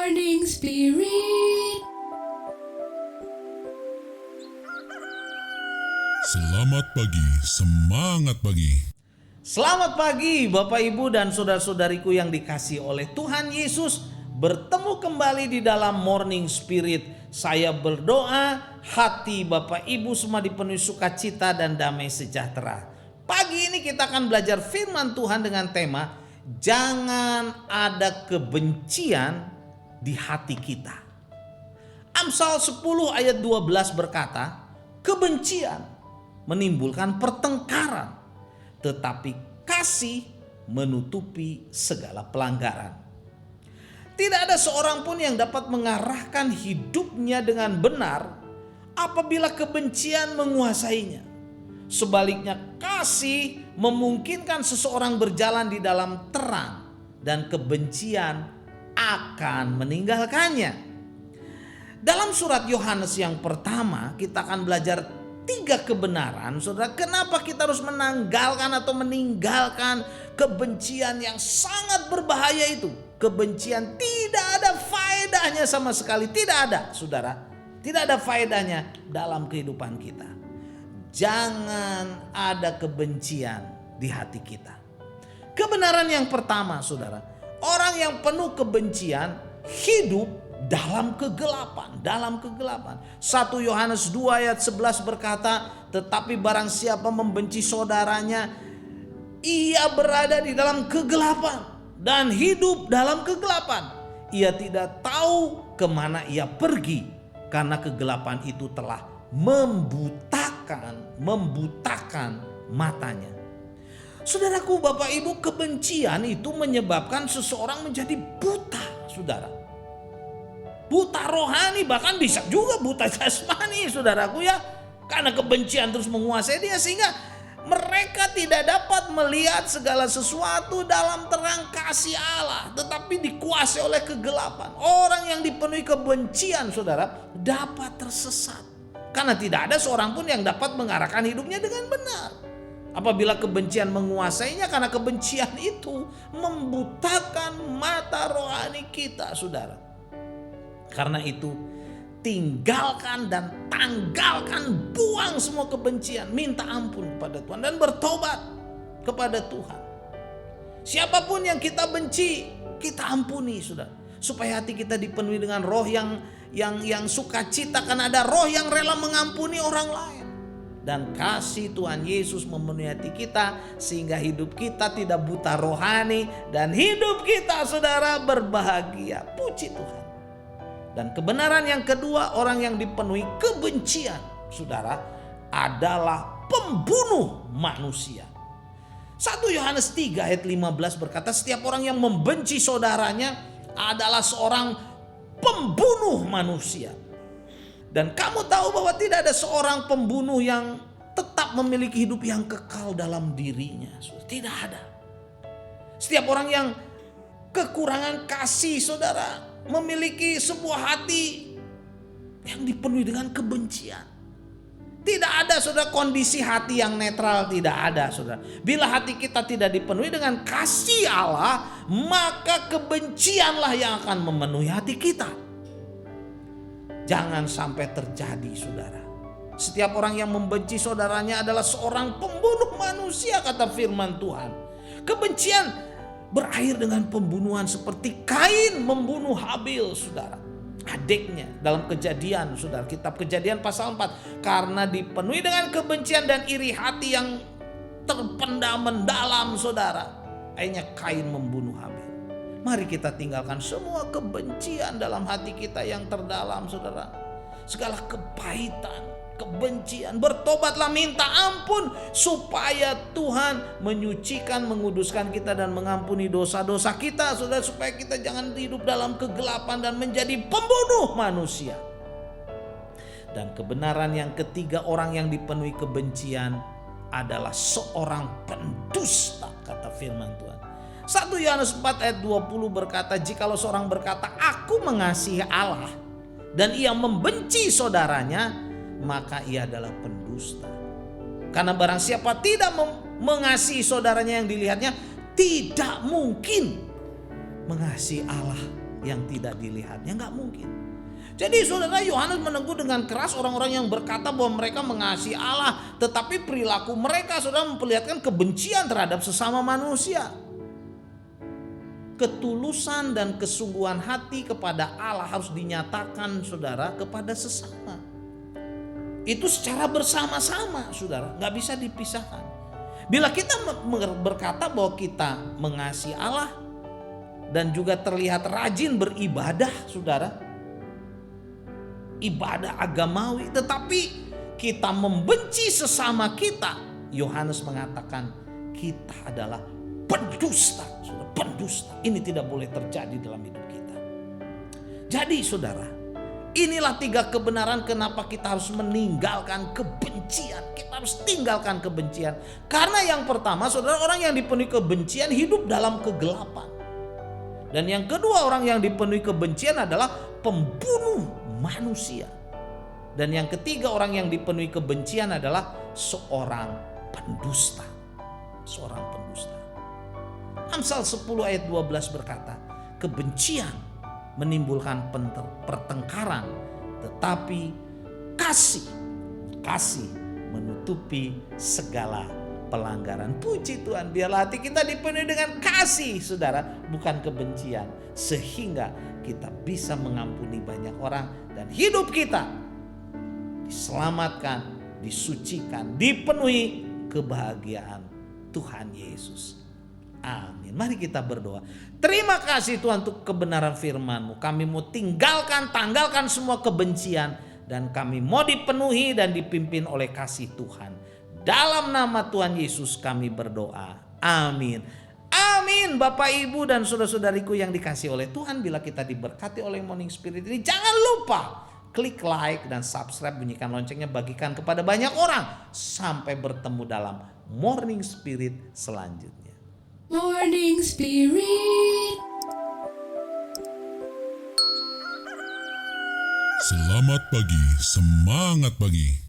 Morning Spirit. Selamat pagi, semangat pagi. Selamat pagi Bapak Ibu dan saudara-saudariku yang dikasihi oleh Tuhan Yesus. Bertemu kembali di dalam Morning Spirit. Saya berdoa hati Bapak Ibu semua dipenuhi sukacita dan damai sejahtera. Pagi ini kita akan belajar firman Tuhan dengan tema jangan ada kebencian di hati kita. Amsal 10 ayat 12 berkata, kebencian menimbulkan pertengkaran, tetapi kasih menutupi segala pelanggaran. Tidak ada seorang pun yang dapat mengarahkan hidupnya dengan benar apabila kebencian menguasainya. Sebaliknya, kasih memungkinkan seseorang berjalan di dalam terang dan kebencian akan meninggalkannya. Dalam surat Yohanes yang pertama, kita akan belajar 3 kebenaran, saudara. Kenapa kita harus menanggalkan atau meninggalkan kebencian yang sangat berbahaya itu? Kebencian tidak ada faedahnya sama sekali. Tidak ada, saudara. Tidak ada faedahnya dalam kehidupan kita. Jangan ada kebencian di hati kita. Kebenaran yang pertama, saudara. Orang yang penuh kebencian hidup dalam kegelapan, 1 Yohanes 2 ayat 11 berkata, tetapi barang siapa membenci saudaranya, ia berada di dalam kegelapan dan hidup dalam kegelapan. Ia tidak tahu kemana ia pergi karena kegelapan itu telah membutakan matanya. Saudaraku, Bapak Ibu, kebencian itu menyebabkan seseorang menjadi buta, saudara. Buta rohani, bahkan bisa juga buta jasmani, saudaraku ya. Karena kebencian terus menguasai dia sehingga mereka tidak dapat melihat segala sesuatu dalam terang kasih Allah, tetapi dikuasai oleh kegelapan. Orang yang dipenuhi kebencian, saudara, dapat tersesat. Karena tidak ada seorang pun yang dapat mengarahkan hidupnya dengan benar. Apabila kebencian menguasainya, karena kebencian itu membutakan mata rohani kita, saudara. Karena itu tinggalkan dan tanggalkan, buang semua kebencian, minta ampun kepada Tuhan dan bertobat kepada Tuhan. Siapapun yang kita benci, kita ampuni, saudara, supaya hati kita dipenuhi dengan roh yang sukacita, karena ada roh yang rela mengampuni orang lain. Dan kasih Tuhan Yesus memenuhi hati kita sehingga hidup kita tidak buta rohani dan hidup kita, saudara, berbahagia. Puji Tuhan. Dan kebenaran yang kedua, orang yang dipenuhi kebencian, saudara, adalah pembunuh manusia. 1 Yohanes 3 ayat 15 berkata, setiap orang yang membenci saudaranya adalah seorang pembunuh manusia. Dan kamu tahu bahwa tidak ada seorang pembunuh yang tetap memiliki hidup yang kekal dalam dirinya. Tidak ada. Setiap orang yang kekurangan kasih, saudara, memiliki sebuah hati yang dipenuhi dengan kebencian. Tidak ada, saudara, kondisi hati yang netral, tidak ada, saudara. Bila hati kita tidak dipenuhi dengan kasih Allah, maka kebencianlah yang akan memenuhi hati kita. Jangan sampai terjadi, saudara. Setiap orang yang membenci saudaranya adalah seorang pembunuh manusia, kata firman Tuhan. Kebencian berakhir dengan pembunuhan seperti Kain membunuh Habil, saudara, adiknya, dalam Kejadian, saudara, kitab Kejadian pasal 4. Karena dipenuhi dengan kebencian dan iri hati yang terpendam mendalam, saudara, akhirnya Kain membunuh Habil. Mari kita tinggalkan semua kebencian dalam hati kita yang terdalam, saudara. Segala kepahitan, kebencian, bertobatlah, minta ampun supaya Tuhan menyucikan, menguduskan kita dan mengampuni dosa-dosa kita, saudara, supaya kita jangan hidup dalam kegelapan dan menjadi pembunuh manusia. Dan kebenaran yang ketiga, orang yang dipenuhi kebencian adalah seorang pendusta, kata firman Tuhan. 1 Yohanes 4 ayat 20 berkata, jikalau seorang berkata, aku mengasihi Allah, dan ia membenci saudaranya, maka ia adalah pendusta. Karena barang siapa tidak mengasihi saudaranya yang dilihatnya, tidak mungkin mengasihi Allah yang tidak dilihatnya? Nggak mungkin. Jadi saudara, Yohanes menegur dengan keras orang-orang yang berkata bahwa mereka mengasihi Allah, tetapi perilaku mereka saudara memperlihatkan kebencian terhadap sesama manusia. Ketulusan dan kesungguhan hati kepada Allah harus dinyatakan saudara kepada sesama. Itu secara bersama-sama saudara, nggak bisa dipisahkan. Bila kita berkata bahwa kita mengasihi Allah dan juga terlihat rajin beribadah saudara, ibadah agamawi, tetapi kita membenci sesama kita, Yohanes mengatakan kita adalah pendusta. Pendusta. Ini tidak boleh terjadi dalam hidup kita. Jadi saudara, inilah 3 kebenaran kenapa kita harus meninggalkan kebencian. Kita harus tinggalkan kebencian. Karena yang pertama saudara, orang yang dipenuhi kebencian hidup dalam kegelapan. Dan yang kedua, orang yang dipenuhi kebencian adalah pembunuh manusia. Dan yang ketiga, orang yang dipenuhi kebencian adalah seorang pendusta. Seorang pendusta. Amsal 10 ayat 12 berkata, kebencian menimbulkan pertengkaran, tetapi kasih menutupi segala pelanggaran. Puji Tuhan, biarlah hati kita dipenuhi dengan kasih saudara, bukan kebencian, sehingga kita bisa mengampuni banyak orang dan hidup kita diselamatkan, disucikan, dipenuhi kebahagiaan Tuhan Yesus. Amin. Mari kita berdoa. Terima kasih Tuhan untuk kebenaran firman-Mu. Kami mau tanggalkan semua kebencian, dan kami mau dipenuhi dan dipimpin oleh kasih Tuhan. Dalam nama Tuhan Yesus kami berdoa. Amin. Amin. Bapak, Ibu, dan saudara-saudariku yang dikasihi oleh Tuhan, bila kita diberkati oleh Morning Spirit ini, jangan lupa klik like dan subscribe, bunyikan loncengnya, bagikan kepada banyak orang. Sampai bertemu dalam Morning Spirit selanjutnya. Morning Spirit. Selamat pagi, semangat pagi.